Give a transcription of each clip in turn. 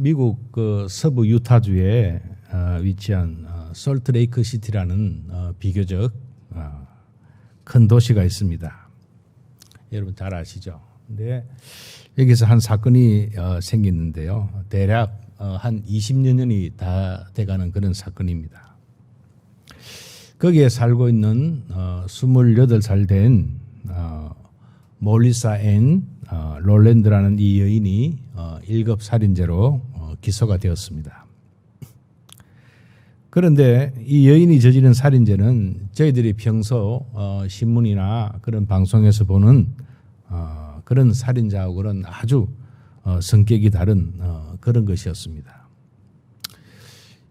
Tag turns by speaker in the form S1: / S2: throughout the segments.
S1: 미국 그 서부 유타주에 위치한 솔트레이크 시티라는 비교적 큰 도시가 있습니다. 여러분 잘 아시죠? 근데 여기서 한 사건이 생겼는데요. 대략 한 20여 년이 다 돼가는 그런 사건입니다. 거기에 살고 있는 28살 된 몰리사 앤 롤랜드라는 이 여인이 1급 살인죄로 기소가 되었습니다. 그런데 이 여인이 저지른 살인죄는 저희들이 평소 신문이나 그런 방송에서 보는 그런 살인자하고는 아주 성격이 다른 그런 것이었습니다.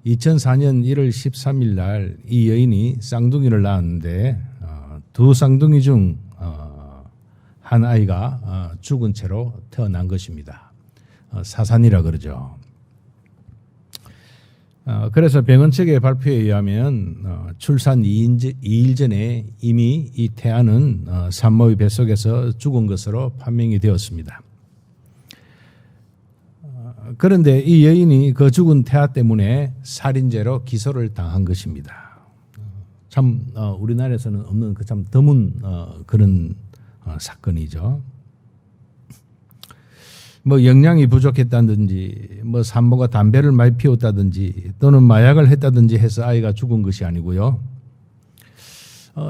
S1: 2004년 1월 13일 날 이 여인이 쌍둥이를 낳았는데 두 쌍둥이 중 한 아이가 죽은 채로 태어난 것입니다. 사산이라 그러죠. 그래서 병원 측의 발표에 의하면 출산 2일 전에 이미 이 태아는 산모의 뱃속에서 죽은 것으로 판명이 되었습니다. 그런데 이 여인이 그 죽은 태아 때문에 살인죄로 기소를 당한 것입니다. 참 우리나라에서는 없는 그 참 드문 그런 사건이죠. 뭐 영양이 부족했다든지 뭐 산모가 담배를 많이 피웠다든지 또는 마약을 했다든지 해서 아이가 죽은 것이 아니고요.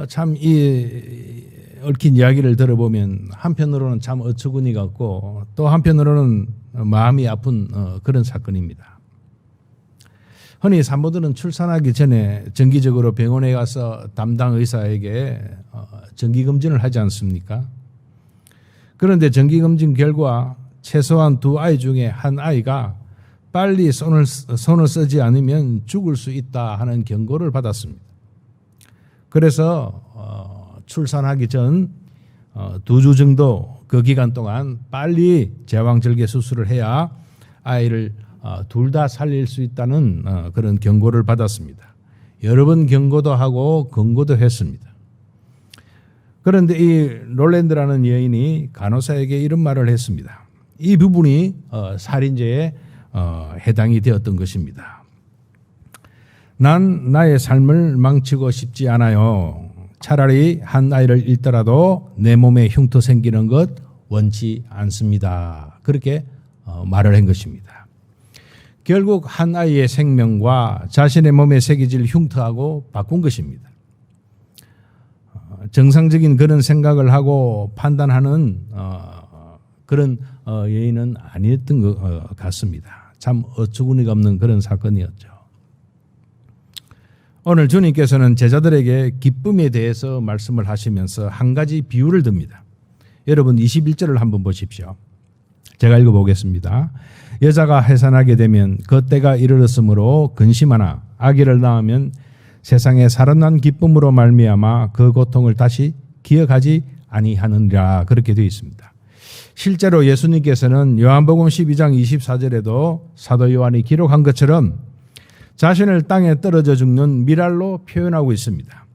S1: 참 이 얽힌 이야기를 들어보면 한편으로는 참 어처구니 같고 또 한편으로는 마음이 아픈 그런 사건입니다. 흔히 산모들은 출산하기 전에 정기적으로 병원에 가서 담당 의사에게 정기검진을 하지 않습니까? 그런데 정기검진 결과 최소한 두 아이 중에 한 아이가 빨리 손을 쓰지 않으면 죽을 수 있다 하는 경고를 받았습니다. 그래서 출산하기 전 2주 정도 그 기간 동안 빨리 제왕절개 수술을 해야 아이를 둘 다 살릴 수 있다는 그런 경고를 받았습니다. 여러 번 경고도 하고 권고도 했습니다. 그런데 이 롤랜드라는 여인이 간호사에게 이런 말을 했습니다. 이 부분이 살인죄에 해당이 되었던 것입니다. 난 나의 삶을 망치고 싶지 않아요. 차라리 한 아이를 잃더라도 내 몸에 흉터 생기는 것 원치 않습니다. 그렇게 말을 한 것입니다. 결국 한 아이의 생명과 자신의 몸에 새겨질 흉터하고 바꾼 것입니다. 정상적인 그런 생각을 하고 판단하는 그런 여인은 아니었던 것 같습니다. 참 어처구니가 없는 그런 사건이었죠. 오늘 주님께서는 제자들에게 기쁨에 대해서 말씀을 하시면서 한 가지 비유를 듭니다. 여러분 21절을 한번 보십시오. 제가 읽어보겠습니다. 여자가 해산하게 되면 그 때가 이르렀으므로 근심하나 아기를 낳으면 세상에 살아난 기쁨으로 말미암아 그 고통을 다시 기억하지 아니하느니라. 그렇게 되어 있습니다. 실제로 예수님께서는 요한복음 12장 24절에도 사도 요한이 기록한 것처럼 자신을 땅에 떨어져 죽는 밀알로 표현하고 있습니다.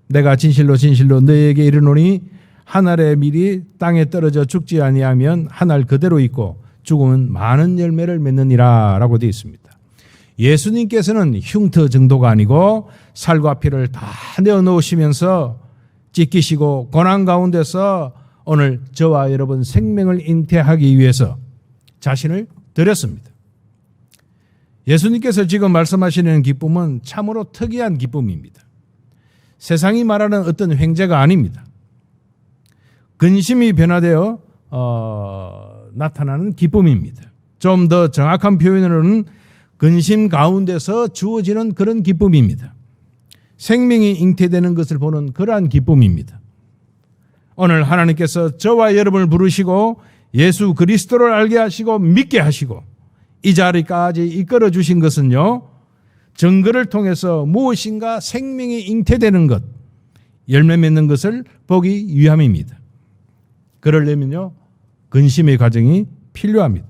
S1: 내가 진실로 진실로 너희에게 이르노니 한 알의 밀이 땅에 떨어져 죽지 아니하면 한 알 그대로 있고 죽으면 많은 열매를 맺느니라 라고 되어 있습니다. 예수님께서는 흉터 정도가 아니고 살과 피를 다 내어놓으시면서 찢기시고 고난 가운데서 오늘 저와 여러분 생명을 잉태하기 위해서 자신을 드렸습니다. 예수님께서 지금 말씀하시는 기쁨은 참으로 특이한 기쁨입니다. 세상이 말하는 어떤 횡재가 아닙니다. 근심이 변화되어 나타나는 기쁨입니다. 좀 더 정확한 표현으로는 근심 가운데서 주어지는 그런 기쁨입니다. 생명이 잉태되는 것을 보는 그러한 기쁨입니다. 오늘 하나님께서 저와 여러분을 부르시고 예수 그리스도를 알게 하시고 믿게 하시고 이 자리까지 이끌어 주신 것은요, 증거를 통해서 무엇인가 생명이 잉태되는 것, 열매 맺는 것을 보기 위함입니다. 그러려면요, 근심의 과정이 필요합니다.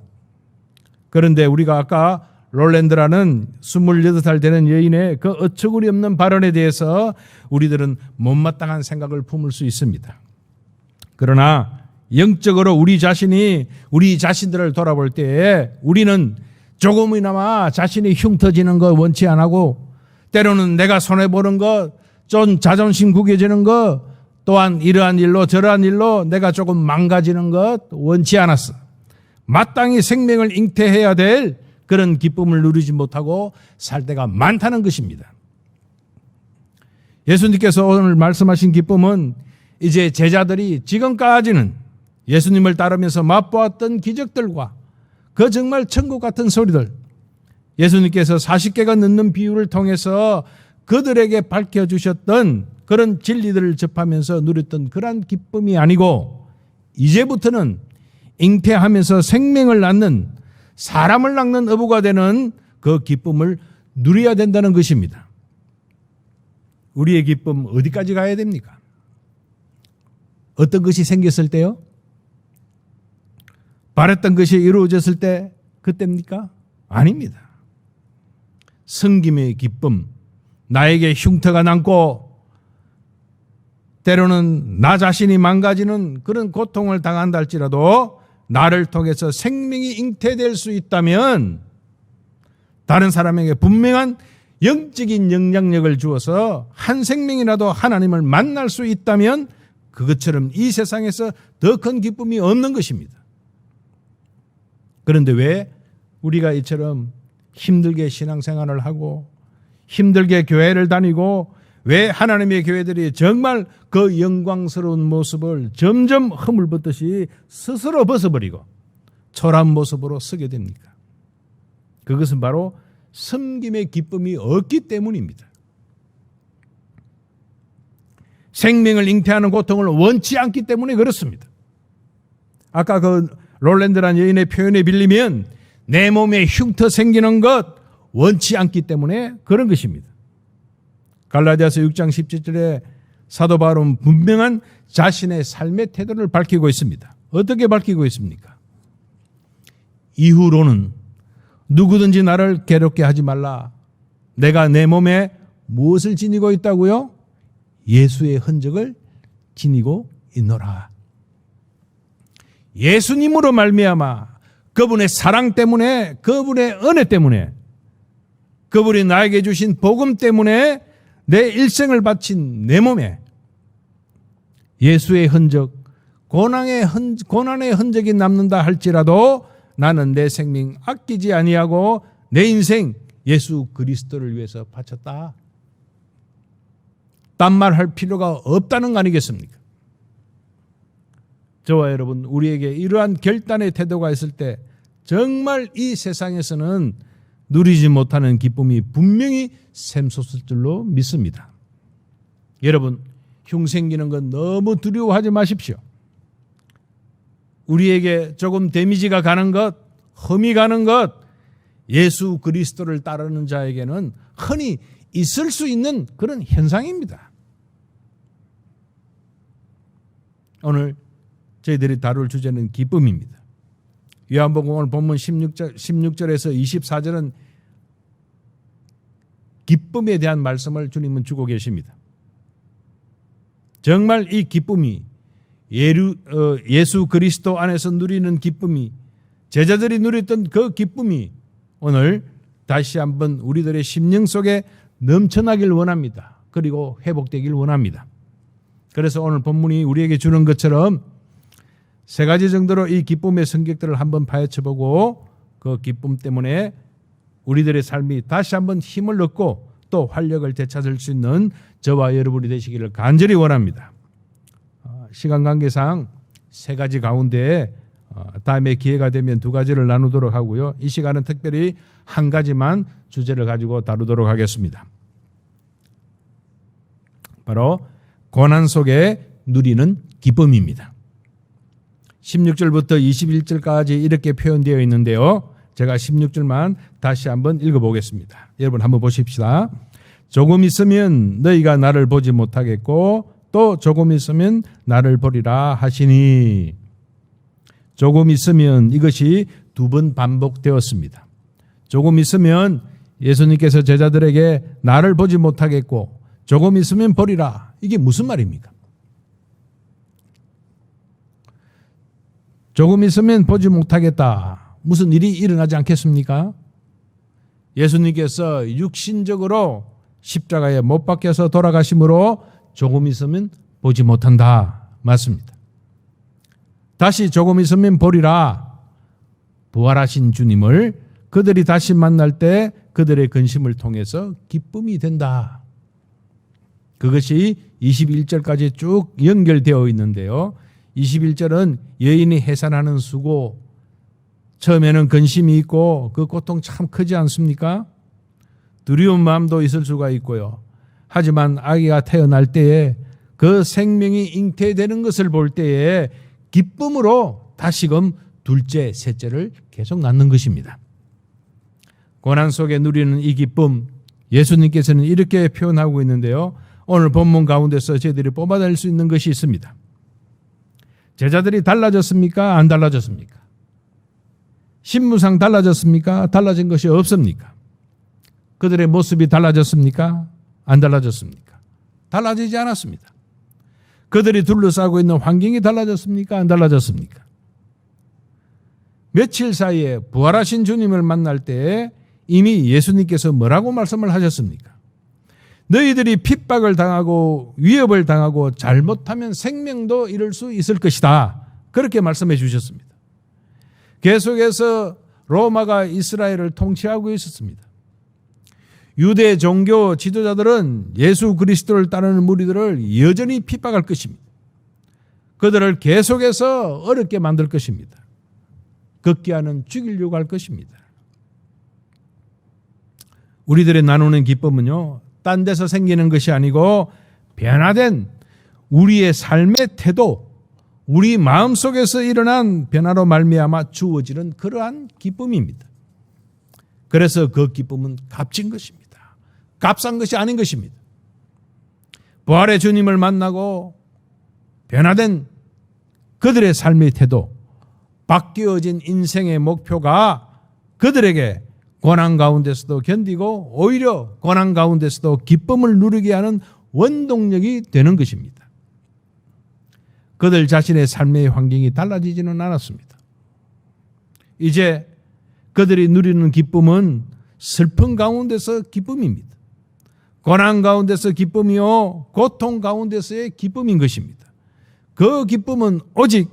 S1: 그런데 우리가 아까 롤랜드라는 28살 되는 여인의 그 어처구니 없는 발언에 대해서 우리들은 못마땅한 생각을 품을 수 있습니다. 그러나 영적으로 우리 자신이 우리 자신들을 돌아볼 때에 우리는 조금이나마 자신이 흉터지는 거 원치 안 하고, 때로는 내가 손해보는 것, 좀 자존심 구겨지는 것, 또한 이러한 일로 저러한 일로 내가 조금 망가지는 것 원치 않았어. 마땅히 생명을 잉태해야 될 그런 기쁨을 누리지 못하고 살 때가 많다는 것입니다. 예수님께서 오늘 말씀하신 기쁨은 이제 제자들이 지금까지는 예수님을 따르면서 맛보았던 기적들과 그 정말 천국 같은 소리들, 예수님께서 40개가 넘는 비유를 통해서 그들에게 밝혀주셨던 그런 진리들을 접하면서 누렸던 그러한 기쁨이 아니고, 이제부터는 잉태하면서 생명을 낳는, 사람을 낳는 어부가 되는 그 기쁨을 누려야 된다는 것입니다. 우리의 기쁨 어디까지 가야 됩니까? 어떤 것이 생겼을 때요? 바랬던 것이 이루어졌을 때 그때입니까? 아닙니다. 섬김의 기쁨, 나에게 흉터가 남고 때로는 나 자신이 망가지는 그런 고통을 당한다 할지라도 나를 통해서 생명이 잉태될 수 있다면, 다른 사람에게 분명한 영적인 영향력을 주어서 한 생명이라도 하나님을 만날 수 있다면, 그것처럼 이 세상에서 더 큰 기쁨이 없는 것입니다. 그런데 왜 우리가 이처럼 힘들게 신앙생활을 하고 힘들게 교회를 다니고, 왜 하나님의 교회들이 정말 그 영광스러운 모습을 점점 허물벗듯이 스스로 벗어버리고 초라한 모습으로 서게 됩니까? 그것은 바로 섬김의 기쁨이 없기 때문입니다. 생명을 잉태하는 고통을 원치 않기 때문에 그렇습니다. 아까 그 롤랜드라는 여인의 표현에 빌리면 내 몸에 흉터 생기는 것 원치 않기 때문에 그런 것입니다. 갈라디아서 6장 17절에 사도 바울은 분명한 자신의 삶의 태도를 밝히고 있습니다. 어떻게 밝히고 있습니까? 이후로는 누구든지 나를 괴롭게 하지 말라. 내가 내 몸에 무엇을 지니고 있다고요? 예수의 흔적을 지니고 있노라. 예수님으로 말미암아 그분의 사랑 때문에, 그분의 은혜 때문에, 그분이 나에게 주신 복음 때문에 내 일생을 바친 내 몸에 예수의 흔적, 고난의 흔적이 남는다 할지라도 나는 내 생명 아끼지 아니하고 내 인생 예수 그리스도를 위해서 바쳤다. 딴 말 할 필요가 없다는 거 아니겠습니까? 저와 여러분, 우리에게 이러한 결단의 태도가 있을 때 정말 이 세상에서는 누리지 못하는 기쁨이 분명히 샘솟을 줄로 믿습니다. 여러분, 흉 생기는 건 너무 두려워하지 마십시오. 우리에게 조금 데미지가 가는 것, 험이 가는 것, 예수 그리스도를 따르는 자에게는 흔히 있을 수 있는 그런 현상입니다. 오늘 저희들이 다룰 주제는 기쁨입니다. 요한복음 오늘 본문 16절에서 24절은 기쁨에 대한 말씀을 주님은 주고 계십니다. 정말 이 기쁨이 예수 그리스도 안에서 누리는 기쁨이, 제자들이 누렸던 그 기쁨이 오늘 다시 한번 우리들의 심령 속에 넘쳐나길 원합니다. 그리고 회복되길 원합니다. 그래서 오늘 본문이 우리에게 주는 것처럼 세 가지 정도로 이 기쁨의 성격들을 한번 파헤쳐보고 그 기쁨 때문에 우리들의 삶이 다시 한번 힘을 얻고 또 활력을 되찾을 수 있는 저와 여러분이 되시기를 간절히 원합니다. 시간 관계상 세 가지 가운데 다음에 기회가 되면 두 가지를 나누도록 하고요. 이 시간은 특별히 한 가지만 주제를 가지고 다루도록 하겠습니다. 바로 고난 속에 누리는 기쁨입니다. 16절부터 21절까지 이렇게 표현되어 있는데요. 제가 16절만 다시 한번 읽어보겠습니다. 여러분 한번 보십시다. 조금 있으면 너희가 나를 보지 못하겠고 또 조금 있으면 나를 보리라 하시니. 조금 있으면 이것이 두 번 반복되었습니다. 조금 있으면 예수님께서 제자들에게 나를 보지 못하겠고 조금 있으면 보리라. 이게 무슨 말입니까? 조금 있으면 보지 못하겠다. 무슨 일이 일어나지 않겠습니까? 예수님께서 육신적으로 십자가에 못 박혀서 돌아가심으로 조금 있으면 보지 못한다. 맞습니다. 다시 조금 있으면 보리라. 부활하신 주님을 그들이 다시 만날 때 그들의 근심을 통해서 기쁨이 된다. 그것이 21절까지 쭉 연결되어 있는데요. 21절은 여인이 해산하는 수고, 처음에는 근심이 있고 그 고통 참 크지 않습니까? 두려운 마음도 있을 수가 있고요. 하지만 아기가 태어날 때에 그 생명이 잉태되는 것을 볼 때에 기쁨으로 다시금 둘째, 셋째를 계속 낳는 것입니다. 고난 속에 누리는 이 기쁨, 예수님께서는 이렇게 표현하고 있는데요. 오늘 본문 가운데서 저희들이 뽑아낼 수 있는 것이 있습니다. 제자들이 달라졌습니까? 안 달라졌습니까? 신무상 달라졌습니까? 달라진 것이 없습니까? 그들의 모습이 달라졌습니까? 안 달라졌습니까? 달라지지 않았습니다. 그들이 둘러싸고 있는 환경이 달라졌습니까? 안 달라졌습니까? 며칠 사이에 부활하신 주님을 만날 때 이미 예수님께서 뭐라고 말씀을 하셨습니까? 너희들이 핍박을 당하고 위협을 당하고 잘못하면 생명도 잃을 수 있을 것이다. 그렇게 말씀해 주셨습니다. 계속해서 로마가 이스라엘을 통치하고 있었습니다. 유대 종교 지도자들은 예수 그리스도를 따르는 무리들을 여전히 핍박할 것입니다. 그들을 계속해서 어렵게 만들 것입니다. 극기하는 죽이려고 할 것입니다. 우리들의 나누는 기쁨은요, 딴 데서 생기는 것이 아니고 변화된 우리의 삶의 태도, 우리 마음속에서 일어난 변화로 말미암아 주어지는 그러한 기쁨입니다. 그래서 그 기쁨은 값진 것입니다. 값싼 것이 아닌 것입니다. 부활의 주님을 만나고 변화된 그들의 삶의 태도, 바뀌어진 인생의 목표가 그들에게 고난 가운데서도 견디고 오히려 고난 가운데서도 기쁨을 누리게 하는 원동력이 되는 것입니다. 그들 자신의 삶의 환경이 달라지지는 않았습니다. 이제 그들이 누리는 기쁨은 슬픔 가운데서 기쁨입니다. 고난 가운데서 기쁨이요, 고통 가운데서의 기쁨인 것입니다. 그 기쁨은 오직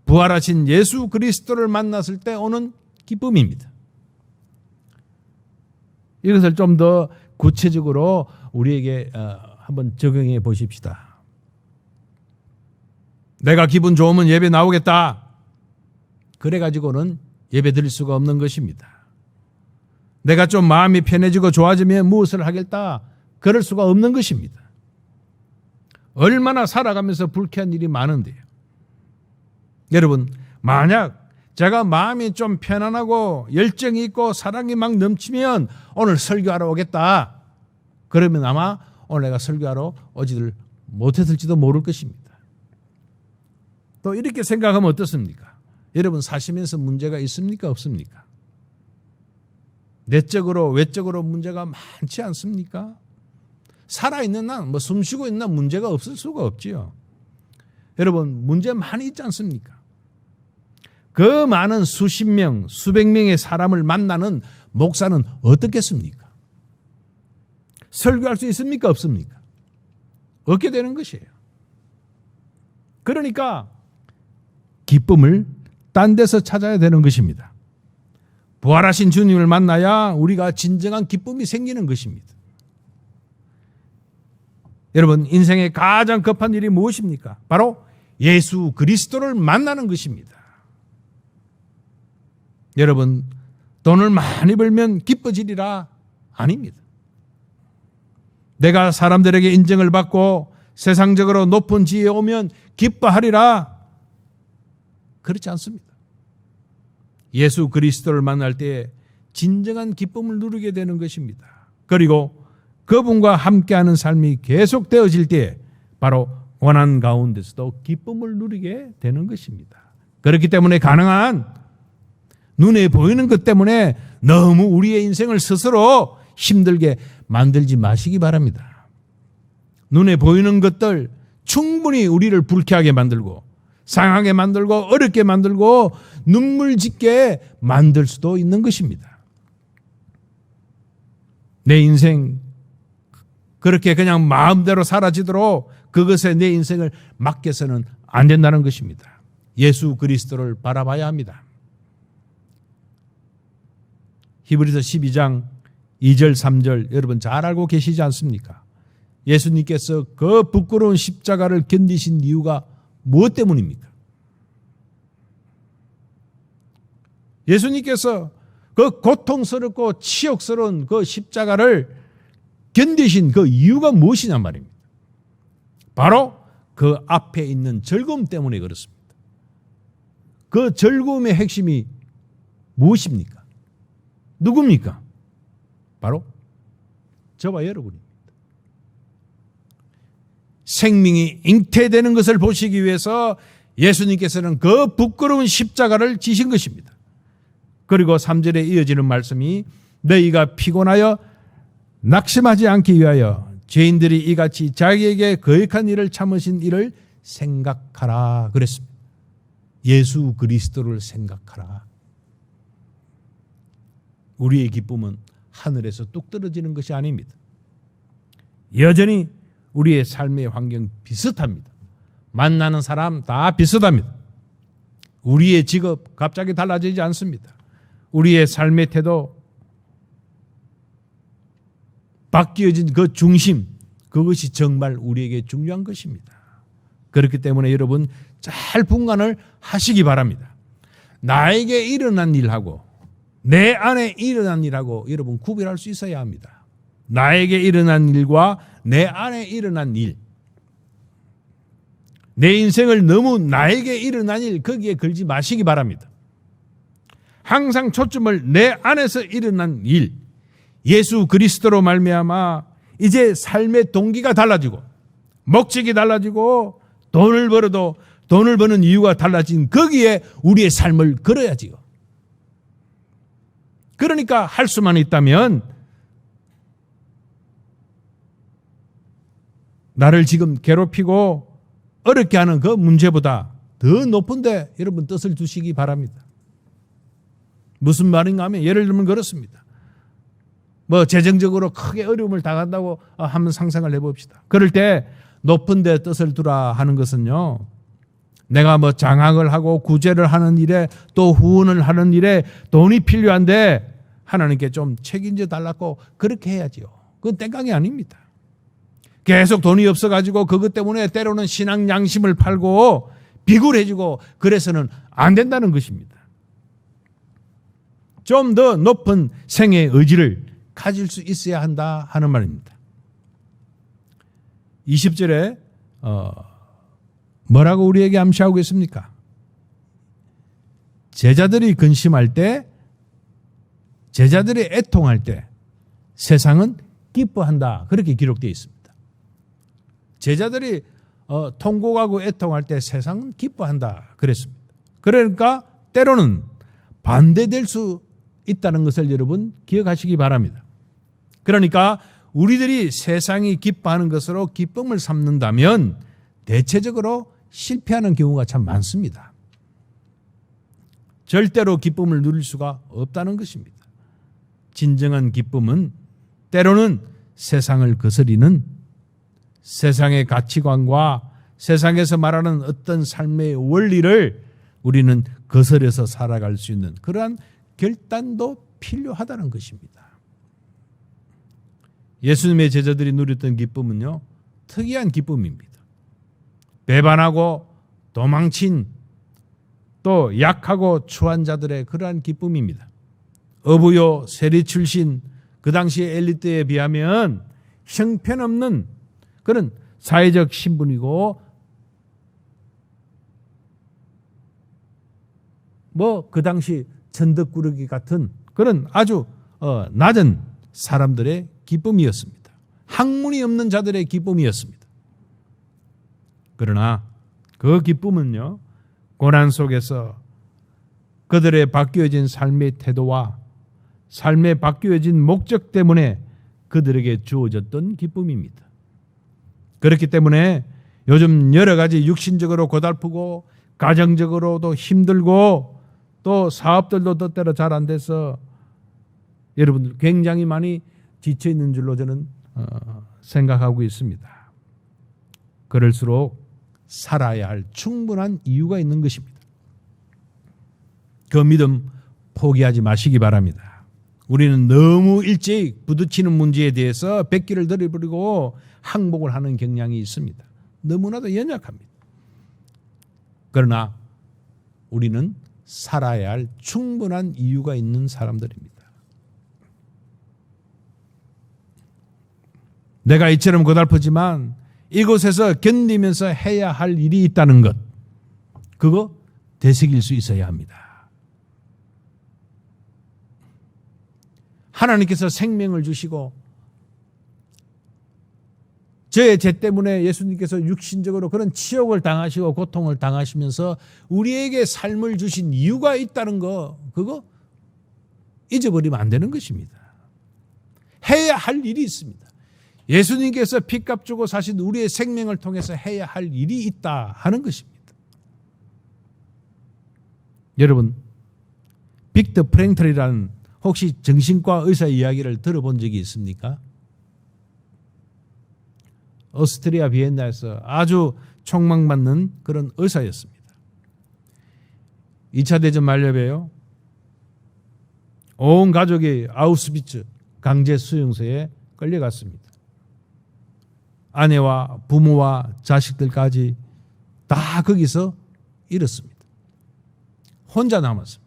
S1: 부활하신 예수 그리스도를 만났을 때 오는 기쁨입니다. 이것을 좀 더 구체적으로 우리에게 한번 적용해 보십시다. 내가 기분 좋으면 예배 나오겠다. 그래가지고는 예배 드릴 수가 없는 것입니다. 내가 좀 마음이 편해지고 좋아지면 무엇을 하겠다. 그럴 수가 없는 것입니다. 얼마나 살아가면서 불쾌한 일이 많은데요. 여러분, 만약 제가 마음이 좀 편안하고 열정이 있고 사랑이 막 넘치면 오늘 설교하러 오겠다. 그러면 아마 오늘 내가 설교하러 오지를 못했을지도 모를 것입니다. 또 이렇게 생각하면 어떻습니까? 여러분 사시면서 문제가 있습니까? 없습니까? 내적으로 외적으로 문제가 많지 않습니까? 살아있는 난, 뭐 숨쉬고 있는 난 문제가 없을 수가 없지요. 여러분 문제 많이 있지 않습니까? 그 많은 수십 명, 수백 명의 사람을 만나는 목사는 어떻겠습니까? 설교할 수 있습니까? 없습니까? 없게 되는 것이에요. 그러니까 기쁨을 딴 데서 찾아야 되는 것입니다. 부활하신 주님을 만나야 우리가 진정한 기쁨이 생기는 것입니다. 여러분 인생의 가장 급한 일이 무엇입니까? 바로 예수 그리스도를 만나는 것입니다. 여러분 돈을 많이 벌면 기뻐지리라? 아닙니다. 내가 사람들에게 인정을 받고 세상적으로 높은 지위에 오면 기뻐하리라? 그렇지 않습니다. 예수 그리스도를 만날 때 진정한 기쁨을 누리게 되는 것입니다. 그리고 그분과 함께하는 삶이 계속되어질 때 바로 고난 가운데서도 기쁨을 누리게 되는 것입니다. 그렇기 때문에 가능한 눈에 보이는 것 때문에 너무 우리의 인생을 스스로 힘들게 만들지 마시기 바랍니다. 눈에 보이는 것들 충분히 우리를 불쾌하게 만들고 상하게 만들고 어렵게 만들고 눈물 짓게 만들 수도 있는 것입니다. 내 인생 그렇게 그냥 마음대로 사라지도록 그것에 내 인생을 맡겨서는 안 된다는 것입니다. 예수 그리스도를 바라봐야 합니다. 히브리서 12장 2절 3절 여러분 잘 알고 계시지 않습니까? 예수님께서 그 부끄러운 십자가를 견디신 이유가 무엇 때문입니까? 예수님께서 그 고통스럽고 치욕스러운 그 십자가를 견디신 그 이유가 무엇이냐 말입니다. 바로 그 앞에 있는 즐거움 때문에 그렇습니다. 그 즐거움의 핵심이 무엇입니까? 누굽니까? 바로 저와 여러분입니다. 생명이 잉태되는 것을 보시기 위해서 예수님께서는 그 부끄러운 십자가를 지신 것입니다. 그리고 3절에 이어지는 말씀이 너희가 피곤하여 낙심하지 않기 위하여 죄인들이 이같이 자기에게 거역한 일을 참으신 일을 생각하라 그랬습니다. 예수 그리스도를 생각하라. 우리의 기쁨은 하늘에서 뚝 떨어지는 것이 아닙니다. 여전히 우리의 삶의 환경 비슷합니다. 만나는 사람 다 비슷합니다. 우리의 직업 갑자기 달라지지 않습니다. 우리의 삶의 태도 바뀌어진 그 중심, 그것이 정말 우리에게 중요한 것입니다. 그렇기 때문에 여러분 잘 분간을 하시기 바랍니다. 나에게 일어난 일하고 내 안에 일어난 일하고 여러분 구별할 수 있어야 합니다. 나에게 일어난 일과 내 안에 일어난 일. 내 인생을 너무 나에게 일어난 일 거기에 걸지 마시기 바랍니다. 항상 초점을 내 안에서 일어난 일, 예수 그리스도로 말미암아 이제 삶의 동기가 달라지고 목적이 달라지고 돈을 벌어도 돈을 버는 이유가 달라진 거기에 우리의 삶을 걸어야지요. 그러니까 할 수만 있다면 나를 지금 괴롭히고 어렵게 하는 그 문제보다 더 높은데 여러분 뜻을 두시기 바랍니다. 무슨 말인가 하면 예를 들면 그렇습니다. 뭐 재정적으로 크게 어려움을 당한다고 한번 상상을 해봅시다. 그럴 때 높은 데 뜻을 두라 하는 것은요, 내가 뭐 장학을 하고 구제를 하는 일에 또 후원을 하는 일에 돈이 필요한데 하나님께 좀 책임져 달라고 그렇게 해야지요. 그건 땡깡이 아닙니다. 계속 돈이 없어가지고 그것 때문에 때로는 신앙 양심을 팔고 비굴해지고 그래서는 안 된다는 것입니다. 좀 더 높은 생의 의지를 가질 수 있어야 한다 하는 말입니다. 20절에 뭐라고 우리에게 암시하고 있습니까? 제자들이 근심할 때, 제자들이 애통할 때 세상은 기뻐한다. 그렇게 기록되어 있습니다. 제자들이 통곡하고 애통할 때 세상은 기뻐한다. 그랬습니다. 그러니까 때로는 반대될 수 있다는 것을 여러분 기억하시기 바랍니다. 그러니까 우리들이 세상이 기뻐하는 것으로 기쁨을 삼는다면 대체적으로 실패하는 경우가 참 많습니다. 절대로 기쁨을 누릴 수가 없다는 것입니다. 진정한 기쁨은 때로는 세상을 거스리는 세상의 가치관과 세상에서 말하는 어떤 삶의 원리를 우리는 거스려서 살아갈 수 있는 그러한 결단도 필요하다는 것입니다. 예수님의 제자들이 누렸던 기쁨은요, 특이한 기쁨입니다. 배반하고 도망친 또 약하고 추한 자들의 그러한 기쁨입니다. 어부요, 세리 출신 그 당시의 엘리트에 비하면 형편없는 그런 사회적 신분이고 뭐 그 당시 천덕꾸러기 같은 그런 아주 낮은 사람들의 기쁨이었습니다. 학문이 없는 자들의 기쁨이었습니다. 그러나 그 기쁨은요, 고난 속에서 그들의 바뀌어진 삶의 태도와 삶의 바뀌어진 목적 때문에 그들에게 주어졌던 기쁨입니다. 그렇기 때문에 요즘 여러 가지 육신적으로 고달프고 가정적으로도 힘들고 또 사업들도 뜻대로 잘 안 돼서 여러분들 굉장히 많이 지쳐 있는 줄로 저는 생각하고 있습니다. 그럴수록 살아야 할 충분한 이유가 있는 것입니다. 그 믿음 포기하지 마시기 바랍니다. 우리는 너무 일찍 부딪히는 문제에 대해서 백기를 들이버리고 항복을 하는 경향이 있습니다. 너무나도 연약합니다. 그러나 우리는 살아야 할 충분한 이유가 있는 사람들입니다. 내가 이처럼 고달프지만 이곳에서 견디면서 해야 할 일이 있다는 것, 그거 되새길 수 있어야 합니다. 하나님께서 생명을 주시고 저의 죄 때문에 예수님께서 육신적으로 그런 치욕을 당하시고 고통을 당하시면서 우리에게 삶을 주신 이유가 있다는 거, 그거 잊어버리면 안 되는 것입니다. 해야 할 일이 있습니다. 예수님께서 피값 주고 사신 우리의 생명을 통해서 해야 할 일이 있다 하는 것입니다. 여러분, 빅터 프랭클이라는 혹시 정신과 의사 이야기를 들어본 적이 있습니까? 오스트리아 비엔나에서 아주 촉망받는 그런 의사였습니다. 2차 대전 만렙에요. 온 가족이 아우슈비츠 강제 수용소에 끌려갔습니다. 아내와 부모와 자식들까지 다 거기서 잃었습니다. 혼자 남았습니다.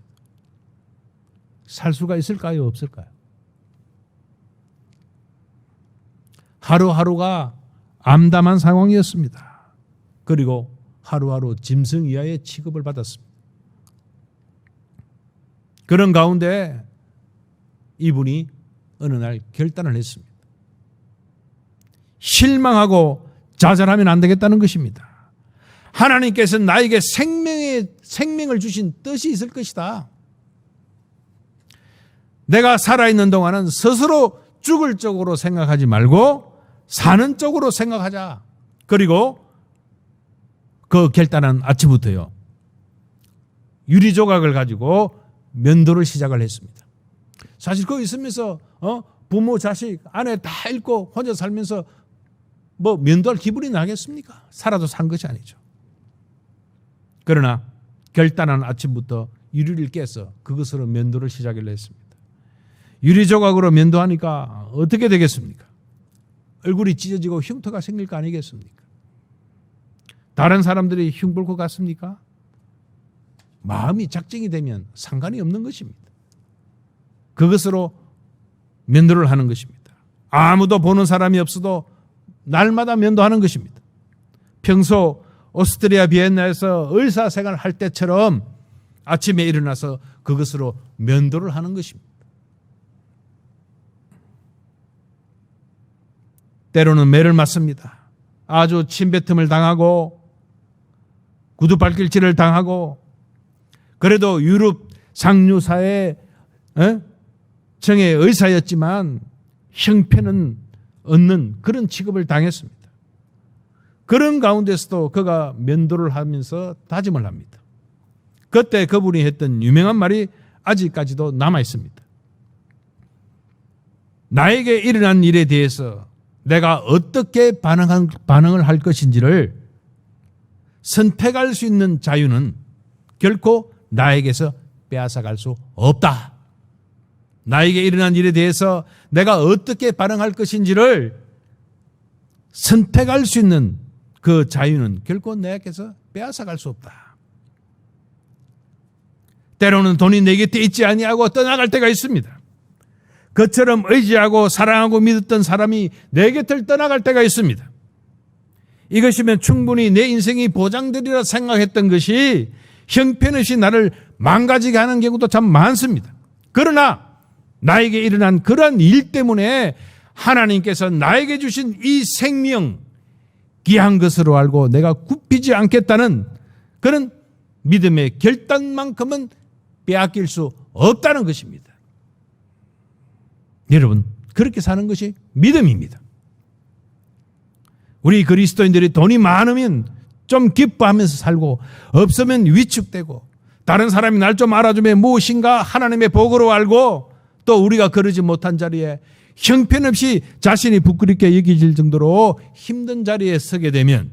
S1: 살 수가 있을까요? 없을까요? 하루하루가 암담한 상황이었습니다. 그리고 하루하루 짐승 이하의 취급을 받았습니다. 그런 가운데 이분이 어느 날 결단을 했습니다. 실망하고 좌절하면 안 되겠다는 것입니다. 하나님께서 나에게 생명을 주신 뜻이 있을 것이다. 내가 살아있는 동안은 스스로 죽을 쪽으로 생각하지 말고 사는 쪽으로 생각하자. 그리고 그 결단한 아침부터요, 유리 조각을 가지고 면도를 시작을 했습니다. 사실 그거 있으면서 부모, 자식, 아내 다 잃고 혼자 살면서 뭐 면도할 기분이 나겠습니까? 살아도 산 것이 아니죠. 그러나 결단한 아침부터 유리를 깨서 그것으로 면도를 시작을 했습니다. 유리 조각으로 면도하니까 어떻게 되겠습니까? 얼굴이 찢어지고 흉터가 생길 거 아니겠습니까? 다른 사람들이 흉볼 것 같습니까? 마음이 작정이 되면 상관이 없는 것입니다. 그것으로 면도를 하는 것입니다. 아무도 보는 사람이 없어도 날마다 면도하는 것입니다. 평소 오스트리아 비엔나에서 의사생활을 할 때처럼 아침에 일어나서 그것으로 면도를 하는 것입니다. 때로는 매를 맞습니다. 아주 침뱉음을 당하고 구두발길질을 당하고, 그래도 유럽 상류사의 정의 의사였지만 형편은 얻는 그런 취급을 당했습니다. 그런 가운데서도 그가 면도를 하면서 다짐을 합니다. 그때 그분이 했던 유명한 말이 아직까지도 남아 있습니다. 나에게 일어난 일에 대해서 내가 어떻게 반응을 할 것인지를 선택할 수 있는 자유는 결코 나에게서 빼앗아갈 수 없다. 나에게 일어난 일에 대해서 내가 어떻게 반응할 것인지를 선택할 수 있는 그 자유는 결코 내게서 빼앗아갈 수 없다. 때로는 돈이 내 곁에 있지 아니하고 떠나갈 때가 있습니다. 그처럼 의지하고 사랑하고 믿었던 사람이 내 곁을 떠나갈 때가 있습니다. 이것이면 충분히 내 인생이 보장되리라 생각했던 것이 형편없이 나를 망가지게 하는 경우도 참 많습니다. 그러나 나에게 일어난 그러한 일 때문에 하나님께서 나에게 주신 이 생명, 귀한 것으로 알고 내가 굽히지 않겠다는 그런 믿음의 결단만큼은 빼앗길 수 없다는 것입니다. 여러분, 그렇게 사는 것이 믿음입니다. 우리 그리스도인들이 돈이 많으면 좀 기뻐하면서 살고, 없으면 위축되고, 다른 사람이 날 좀 알아주면 무엇인가 하나님의 복으로 알고, 또 우리가 그러지 못한 자리에 형편없이 자신이 부끄럽게 여겨질 정도로 힘든 자리에 서게 되면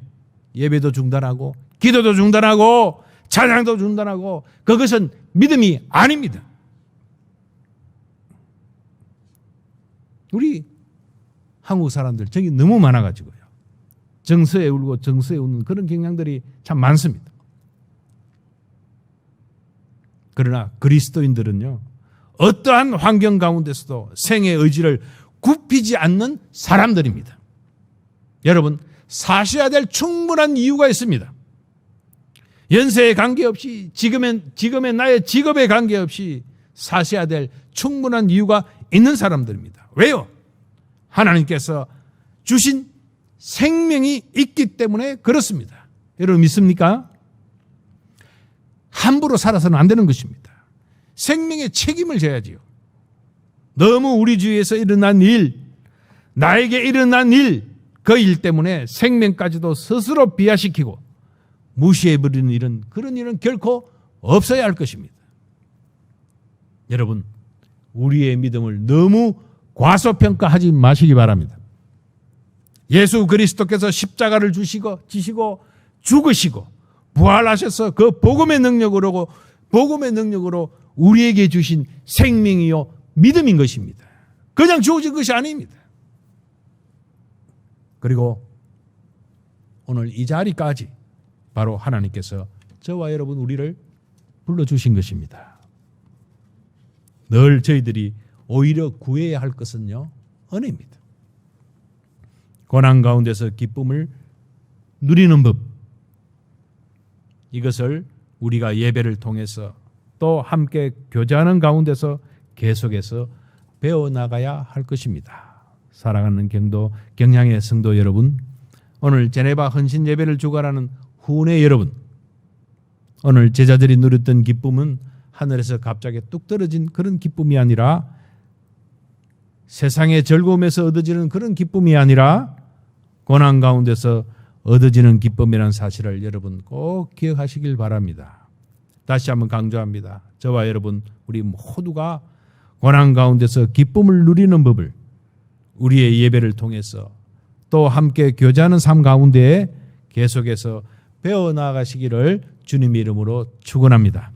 S1: 예배도 중단하고 기도도 중단하고 찬양도 중단하고 그것은 믿음이 아닙니다. 우리 한국 사람들 정이 너무 많아가지고요. 정서에 울고 정서에 웃는 그런 경향들이 참 많습니다. 그러나 그리스도인들은요, 어떠한 환경 가운데서도 생의 의지를 굽히지 않는 사람들입니다. 여러분, 사셔야 될 충분한 이유가 있습니다. 연세에 관계없이 지금의 나의 직업에 관계없이 사셔야 될 충분한 이유가 있는 사람들입니다. 왜요? 하나님께서 주신 생명이 있기 때문에 그렇습니다. 여러분 믿습니까? 함부로 살아서는 안 되는 것입니다. 생명의 책임을 져야지요. 너무 우리 주위에서 일어난 일, 나에게 일어난 일, 그 일 때문에 생명까지도 스스로 비하시키고 무시해버리는 그런 일은 결코 없어야 할 것입니다. 여러분, 우리의 믿음을 너무 과소평가하지 마시기 바랍니다. 예수 그리스도께서 십자가를 지시고 죽으시고 부활하셔서 그 복음의 능력으로 우리에게 주신 생명이요 믿음인 것입니다. 그냥 주어진 것이 아닙니다. 그리고 오늘 이 자리까지 바로 하나님께서 저와 여러분 우리를 불러주신 것입니다. 늘 저희들이 오히려 구해야 할 것은요, 은혜입니다. 고난 가운데서 기쁨을 누리는 법, 이것을 우리가 예배를 통해서 또 함께 교제하는 가운데서 계속해서 배워나가야 할 것입니다. 사랑하는 경량의 성도 여러분, 오늘 제네바 헌신 예배를 주관하는 후원의 여러분, 오늘 제자들이 누렸던 기쁨은 하늘에서 갑자기 뚝 떨어진 그런 기쁨이 아니라 세상의 즐거움에서 얻어지는 그런 기쁨이 아니라 고난 가운데서 얻어지는 기쁨이라는 사실을 여러분 꼭 기억하시길 바랍니다. 다시 한번 강조합니다. 저와 여러분 우리 모두가 고난 가운데서 기쁨을 누리는 법을 우리의 예배를 통해서 또 함께 교제하는 삶 가운데에 계속해서 배워나가시기를 주님의 이름으로 축원합니다.